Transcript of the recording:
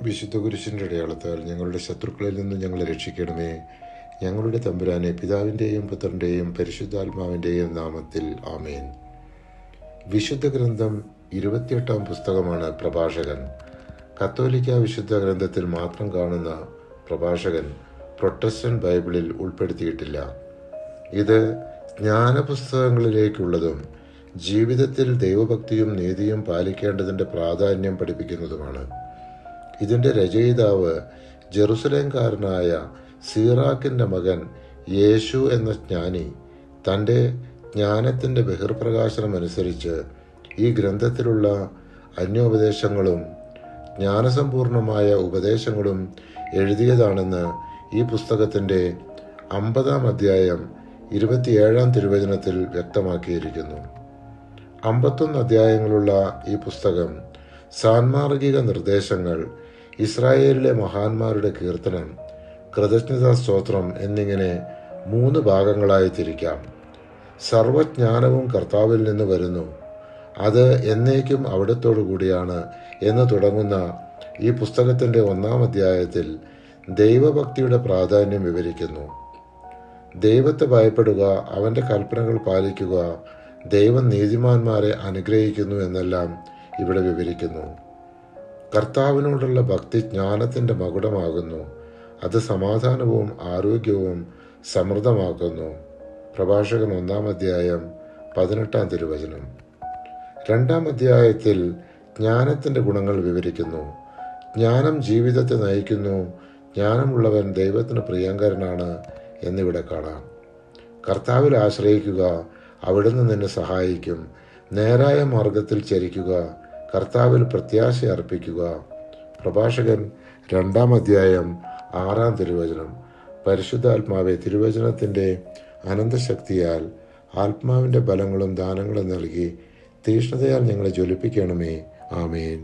വിശുദ്ധ കുരിശിൻ്റെ അടയാളത്താൽ ഞങ്ങളുടെ ശത്രുക്കളിൽ നിന്ന് ഞങ്ങളെ രക്ഷിക്കണമേ. ഞങ്ങളുടെ തമ്പുരാനെ, പിതാവിൻ്റെയും പുത്രൻ്റെയും പരിശുദ്ധാത്മാവിൻ്റെയും നാമത്തിൽ ആമേൻ. വിശുദ്ധ ഗ്രന്ഥം 28-ാം പുസ്തകമാണ് പ്രഭാഷകൻ. കത്തോലിക്ക വിശുദ്ധ ഗ്രന്ഥത്തിൽ മാത്രം കാണുന്ന പ്രഭാഷകൻ പ്രൊട്ടസ്റ്റന്റ് ബൈബിളിൽ ഉൾപ്പെടുത്തിയിട്ടില്ല. ഇത് ജ്ഞാനപുസ്തകങ്ങളിലേക്കുള്ളതും ജീവിതത്തിൽ ദൈവഭക്തിയും നീതിയും പാലിക്കേണ്ടതിൻ്റെ പ്രാധാന്യം പഠിപ്പിക്കുന്നതുമാണ്. ഇതിൻ്റെ രചയിതാവ് ജെറുസലേംകാരനായ സീറാക്കിൻ്റെ മകൻ യേശു എന്ന ജ്ഞാനി തൻ്റെ ജ്ഞാനത്തിൻ്റെ ബഹിർപ്രകാശനമനുസരിച്ച് ഈ ഗ്രന്ഥത്തിലുള്ള അന്യോപദേശങ്ങളും ജ്ഞാനസമ്പൂർണമായ ഉപദേശങ്ങളും എഴുതിയതാണെന്ന് ഈ പുസ്തകത്തിൻ്റെ 50-ാം അധ്യായം 27-ാം തിരുവചനത്തിൽ വ്യക്തമാക്കിയിരിക്കുന്നു. 51 അധ്യായങ്ങളുള്ള ഈ പുസ്തകം സാന്മാർഗിക നിർദ്ദേശങ്ങൾ, ഇസ്രായേലിലെ മഹാന്മാരുടെ കീർത്തനം, കൃതജ്ഞതാ സ്തോത്രം എന്നിങ്ങനെ 3 ഭാഗങ്ങളായി തിരിക്കാം. സർവജ്ഞാനവും കർത്താവിൽ നിന്ന് വരുന്നു, അത് എന്നേക്കും അവിടത്തോടു കൂടിയാണ് എന്ന് തുടങ്ങുന്ന ഈ പുസ്തകത്തിൻ്റെ 1-ാം അധ്യായത്തിൽ ദൈവഭക്തിയുടെ പ്രാധാന്യം വിവരിക്കുന്നു. ദൈവത്തെ ഭയപ്പെടുക, അവൻ്റെ കൽപ്പനകൾ പാലിക്കുക, ദൈവം നീതിമാന്മാരെ അനുഗ്രഹിക്കുന്നു എന്നെല്ലാം ഇവിടെ വിവരിക്കുന്നു. കർത്താവിനോടുള്ള ഭക്തി ജ്ഞാനത്തിൻ്റെ മകുടമാകുന്നു, അത് സമാധാനവും ആരോഗ്യവും സമൃദ്ധമാക്കുന്നു. പ്രഭാഷകൻ 1-ാം അധ്യായം 18-ാം തിരുവചനം. 2-ാം അധ്യായത്തിൽ ജ്ഞാനത്തിൻ്റെ ഗുണങ്ങൾ വിവരിക്കുന്നു. ജ്ഞാനം ജീവിതത്തെ നയിക്കുന്നു, ജ്ഞാനമുള്ളവൻ ദൈവത്തിന് പ്രിയങ്കരനാണ് എന്നിവിടെ കാണാം. കർത്താവിൽ ആശ്രയിക്കുക, അവിടുന്ന് നിന്നെ സഹായിക്കും. നേരായ മാർഗത്തിൽ ചരിക്കുക, കർത്താവിൽ പ്രത്യാശ അർപ്പിക്കുക. പ്രഭാഷകൻ 2-ാം അധ്യായം 6-ാം തിരുവചനം. പരിശുദ്ധാത്മാവെ, തിരുവചനത്തിൻ്റെ അനന്തശക്തിയാൽ ആത്മാവിൻ്റെ ബലങ്ങളും ദാനങ്ങളും നൽകി തീഷ്ണതയാൽ ഞങ്ങളെ ജ്വലിപ്പിക്കണമേ. ആമേൻ.